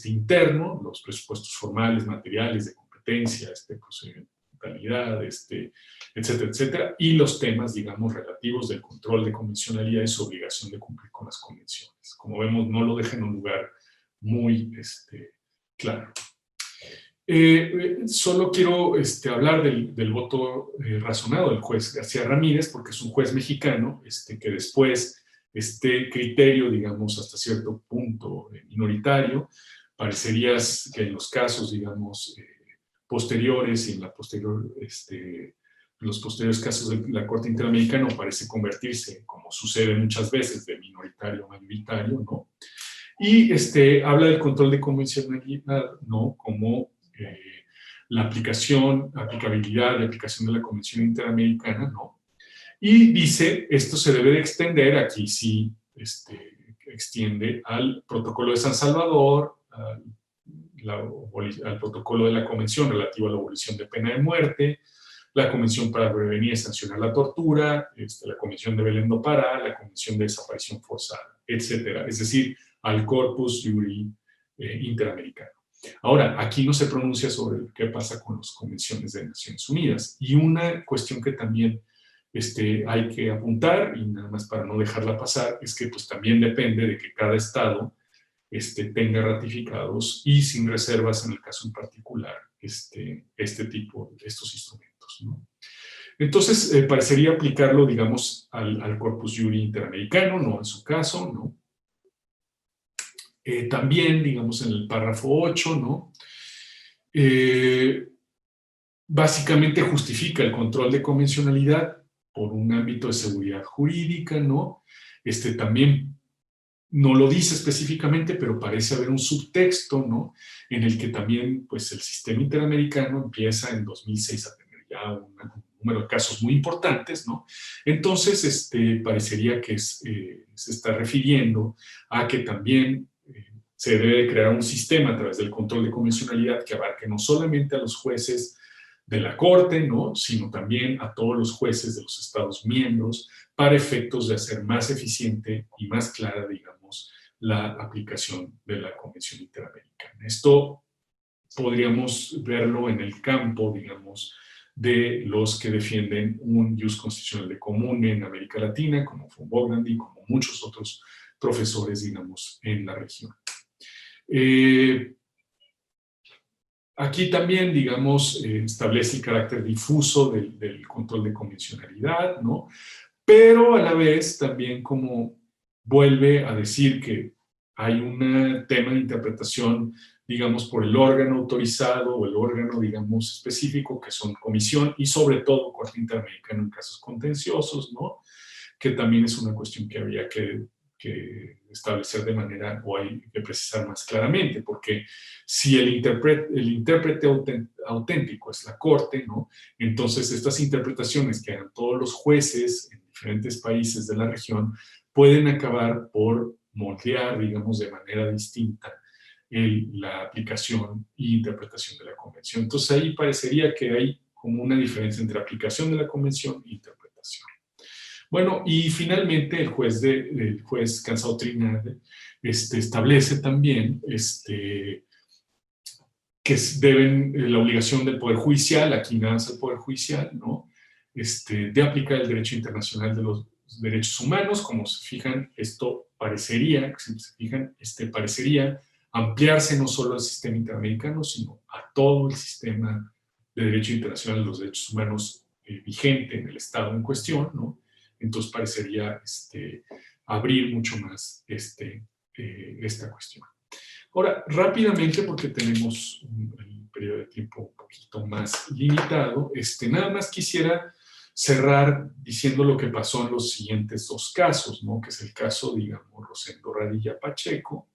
interno, los presupuestos formales, materiales, de competencia, procedimiento brutalidad, etcétera, etcétera, y los temas, digamos, relativos del control de convencionalidad y su obligación de cumplir con las convenciones. Como vemos, no lo deja en un lugar muy claro. Solo quiero hablar del voto razonado del juez García Ramírez, porque es un juez mexicano que después este criterio, digamos, hasta cierto punto minoritario, parecería que en los casos, digamos, posteriores y en los posteriores casos de la Corte Interamericana parece convertirse, como sucede muchas veces, de minoritario a mayoritario, ¿no? Y habla del control de convencionalidad, ¿no? Como la aplicabilidad y aplicación de la Convención Interamericana, ¿no? Y dice, esto se debe de extender, aquí sí extiende al Protocolo de San Salvador, al Protocolo de la Convención relativo a la abolición de pena de muerte, la Convención para prevenir y sancionar la tortura, la Convención de Belén do Pará, la Convención de desaparición forzada, etcétera. Es decir, al Corpus Juris Interamericano. Ahora, aquí no se pronuncia sobre qué pasa con las convenciones de Naciones Unidas. Y una cuestión que también hay que apuntar, y nada más para no dejarla pasar, es que pues también depende de que cada estado tenga ratificados y sin reservas en el caso en particular estos instrumentos, ¿no? Entonces, parecería aplicarlo, digamos, al Corpus Juris Interamericano, no en su caso, ¿no? También, digamos, en el párrafo 8, ¿no? Básicamente justifica el control de convencionalidad por un ámbito de seguridad jurídica, ¿no? También no lo dice específicamente, pero parece haber un subtexto, ¿no? En el que también, pues, el sistema interamericano empieza en 2006 a tener ya un número de casos muy importantes, ¿no? Entonces, parecería que se está refiriendo a que también se debe de crear un sistema a través del control de convencionalidad que abarque no solamente a los jueces de la Corte, ¿no? Sino también a todos los jueces de los Estados miembros para efectos de hacer más eficiente y más clara, digamos, la aplicación de la Convención Interamericana. Esto podríamos verlo en el campo, digamos, de los que defienden un jus constitucional de común en América Latina, como von Boglandi, como muchos otros profesores, digamos, en la región. Aquí también, digamos, establece el carácter difuso del control de convencionalidad, ¿no? Pero a la vez también como vuelve a decir que hay un tema de interpretación, digamos, por el órgano autorizado o el órgano, digamos, específico, que son comisión y sobre todo Corte Interamericana en casos contenciosos, ¿no? Que también es una cuestión que habría que establecer de manera, o hay que precisar más claramente, porque si el intérprete auténtico es la Corte, ¿no? Entonces estas interpretaciones que hagan todos los jueces en diferentes países de la región pueden acabar por moldear, digamos, de manera distinta la aplicación e interpretación de la Convención. Entonces ahí parecería que hay como una diferencia entre aplicación de la Convención e interpretación. Bueno, y finalmente el juez Cansado Trinidad establece también que deben la obligación del Poder Judicial, aquí nada más el Poder Judicial, ¿no? De aplicar el derecho internacional de los derechos humanos. Como se fijan, esto parecería, si se fijan, parecería ampliarse no solo al sistema interamericano, sino a todo el sistema de derecho internacional de los derechos humanos vigente en el Estado en cuestión, ¿no? Entonces parecería abrir mucho más esta cuestión. Ahora, rápidamente, porque tenemos un periodo de tiempo un poquito más limitado, nada más quisiera cerrar diciendo lo que pasó en los siguientes dos casos, ¿no? Que es el caso, digamos, Rosendo Radilla Pacheco,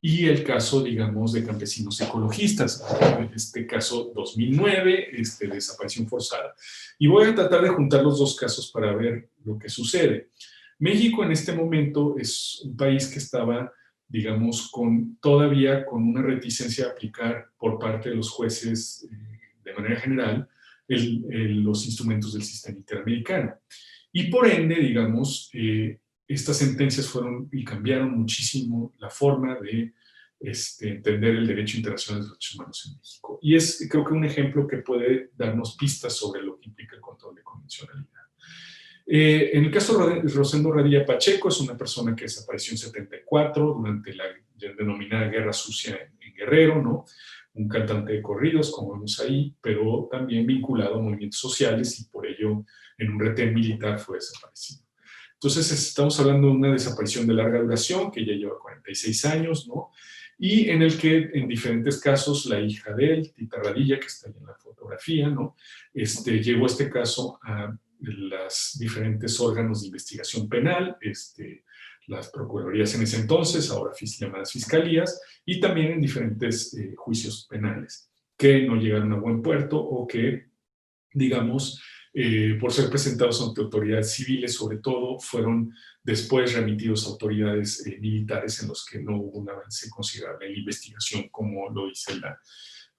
y el caso, digamos, de campesinos ecologistas, este caso 2009, desaparición forzada. Y voy a tratar de juntar los dos casos para ver lo que sucede. México en este momento es un país que estaba, digamos, todavía con una reticencia a aplicar por parte de los jueces, de manera general, los instrumentos del sistema interamericano. Y por ende, digamos, estas sentencias fueron y cambiaron muchísimo la forma de entender el derecho internacional de los derechos humanos en México. Y es, creo que, un ejemplo que puede darnos pistas sobre lo que implica el control de convencionalidad. En el caso de Rosendo Radilla Pacheco, es una persona que desapareció en 74 durante la denominada Guerra Sucia en Guerrero, ¿no? Un cantante de corridos, como vemos ahí, pero también vinculado a movimientos sociales y por ello en un retén militar fue desaparecido. Entonces estamos hablando de una desaparición de larga duración que ya lleva 46 años, ¿no? Y en el que en diferentes casos la hija de él, Tita Radilla, que está ahí en la fotografía, ¿no? Llevó este caso a los diferentes órganos de investigación penal, las procuradurías en ese entonces, ahora llamadas fiscalías, y también en diferentes juicios penales que no llegaron a buen puerto o que, digamos, por ser presentados ante autoridades civiles, sobre todo, fueron después remitidos a autoridades militares en los que no hubo un avance considerable en la investigación, como lo dice la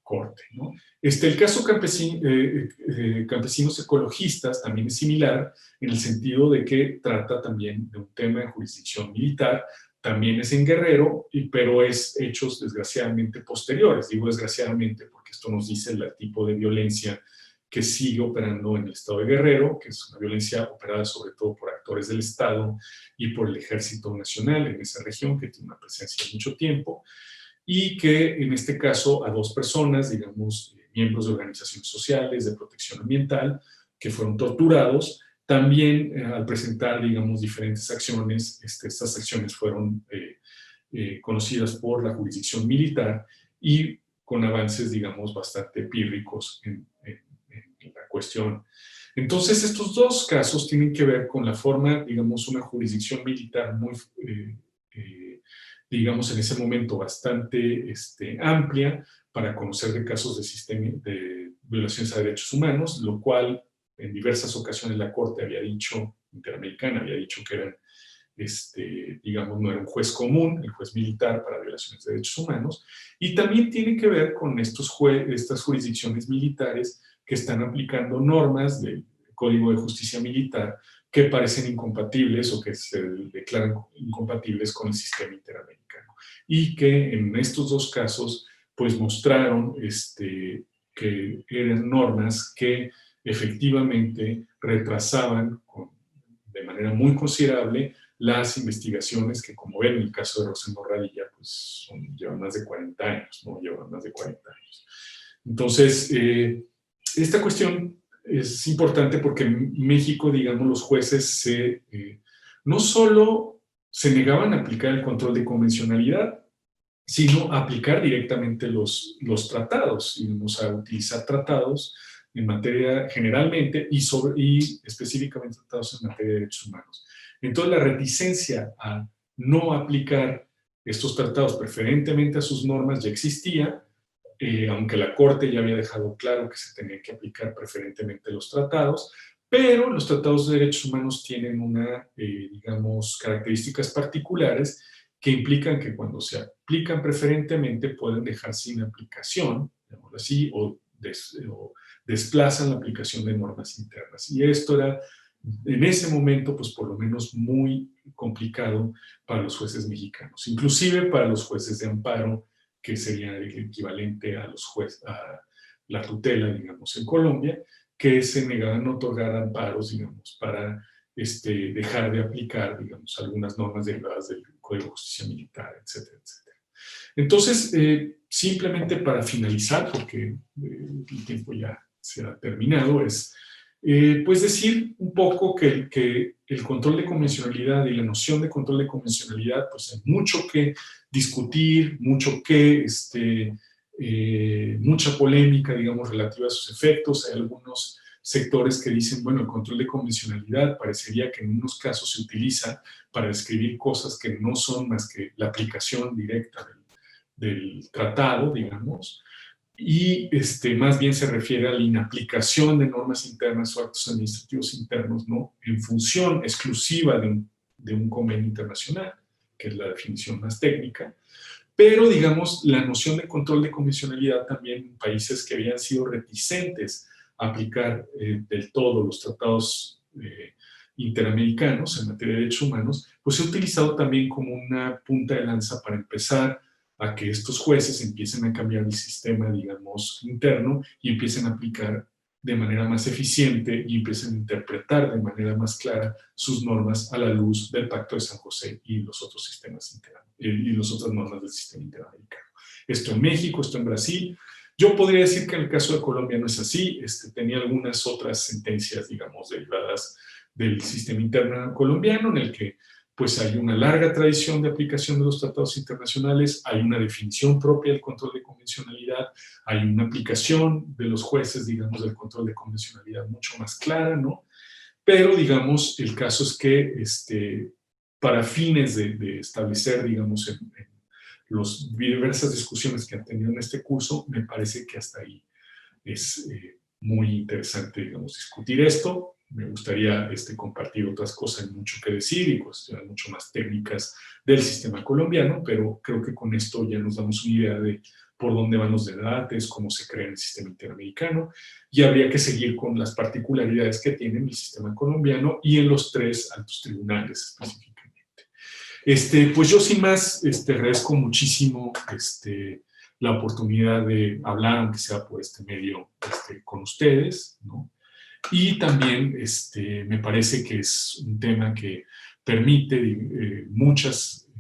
Corte, ¿no? El caso campesinos ecologistas también es similar en el sentido de que trata también de un tema de jurisdicción militar, también es en Guerrero, pero es hechos desgraciadamente posteriores. Digo desgraciadamente porque esto nos dice el tipo de violencia que sigue operando en el estado de Guerrero, que es una violencia operada sobre todo por actores del Estado y por el Ejército Nacional en esa región, que tiene una presencia de mucho tiempo, y que en este caso a dos personas, digamos, miembros de organizaciones sociales de protección ambiental, que fueron torturados, también al presentar, digamos, diferentes acciones, estas acciones fueron conocidas por la jurisdicción militar y con avances, digamos, bastante pírricos en la cuestión. Entonces, estos dos casos tienen que ver con la forma, digamos, una jurisdicción militar muy digamos, en ese momento bastante amplia para conocer de casos de violaciones a derechos humanos, lo cual en diversas ocasiones la Corte había dicho, Interamericana había dicho que eran, digamos, no era un juez común, el juez militar para violaciones de derechos humanos, y también tiene que ver con estas jurisdicciones militares que están aplicando normas del Código de Justicia Militar que parecen incompatibles o que se declaran incompatibles con el sistema interamericano. Y que en estos dos casos, pues mostraron que eran normas que efectivamente retrasaban de manera muy considerable las investigaciones que, como ven en el caso de Rosendo Radilla, pues llevan más de 40 años, ¿no? Llevan más de 40 años. Entonces, esta cuestión es importante porque en México, digamos, los jueces no solo se negaban a aplicar el control de convencionalidad, sino a aplicar directamente los tratados, digamos, a utilizar tratados en materia generalmente y específicamente tratados en materia de derechos humanos. Entonces, la reticencia a no aplicar estos tratados preferentemente a sus normas ya existía, aunque la Corte ya había dejado claro que se tenía que aplicar preferentemente los tratados, pero los tratados de derechos humanos tienen digamos, características particulares que implican que cuando se aplican preferentemente pueden dejar sin aplicación, digamos así, o desplazan la aplicación de normas internas. Y esto era, en ese momento, pues por lo menos muy complicado para los jueces mexicanos, inclusive para los jueces de amparo, que sería el equivalente a a la tutela, digamos, en Colombia, que se negaban a otorgar amparos, digamos, para dejar de aplicar, digamos, algunas normas derivadas del Código de Justicia Militar, etcétera, etcétera. Entonces, simplemente para finalizar, porque el tiempo ya se ha terminado, pues decir un poco que el control de convencionalidad y la noción de control de convencionalidad, pues hay mucho que discutir, mucha polémica, digamos, relativa a sus efectos. Hay algunos sectores que dicen, bueno, el control de convencionalidad parecería que en unos casos se utiliza para describir cosas que no son más que la aplicación directa del tratado, digamos, y más bien se refiere a la inaplicación de normas internas o actos administrativos internos, ¿no? En función exclusiva de un convenio internacional, que es la definición más técnica. Pero, digamos, la noción de control de convencionalidad también en países que habían sido reticentes a aplicar del todo los tratados interamericanos en materia de derechos humanos, pues se ha utilizado también como una punta de lanza para empezar a que estos jueces empiecen a cambiar el sistema, digamos, interno y empiecen a aplicar de manera más eficiente y empiecen a interpretar de manera más clara sus normas a la luz del Pacto de San José y los otros sistemas y las otras normas del sistema interamericano. Esto en México, esto en Brasil. Yo podría decir que en el caso de Colombia no es así. Tenía algunas otras sentencias, digamos, derivadas del sistema interno colombiano, en el que pues hay una larga tradición de aplicación de los tratados internacionales, hay una definición propia del control de convencionalidad, hay una aplicación de los jueces, digamos, del control de convencionalidad mucho más clara, ¿no? Pero, digamos, el caso es que para fines de establecer, digamos, en las diversas discusiones que han tenido en este curso, me parece que hasta ahí es muy interesante, digamos, discutir esto. Me gustaría compartir otras cosas, hay mucho que decir y cuestiones mucho más técnicas del sistema colombiano, pero creo que con esto ya nos damos una idea de por dónde van los debates, cómo se crea el sistema interamericano, y habría que seguir con las particularidades que tiene el sistema colombiano y en los 3 altos tribunales específicamente. Pues yo sin más agradezco muchísimo la oportunidad de hablar, aunque sea por este medio, con ustedes, ¿no? Y también me parece que es un tema que permite muchas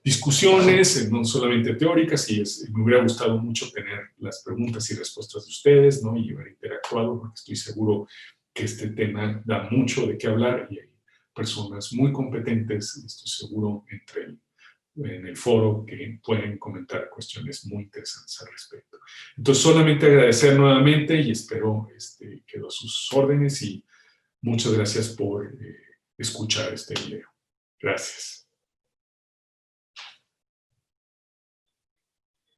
discusiones, no solamente teóricas, y me hubiera gustado mucho tener las preguntas y respuestas de ustedes, ¿no? Y haber interactuado, porque estoy seguro que este tema da mucho de qué hablar y hay personas muy competentes, estoy seguro, en el foro que pueden comentar cuestiones muy interesantes al respecto. Entonces, solamente agradecer nuevamente y espero quedo a sus órdenes y muchas gracias por escuchar este video. Gracias.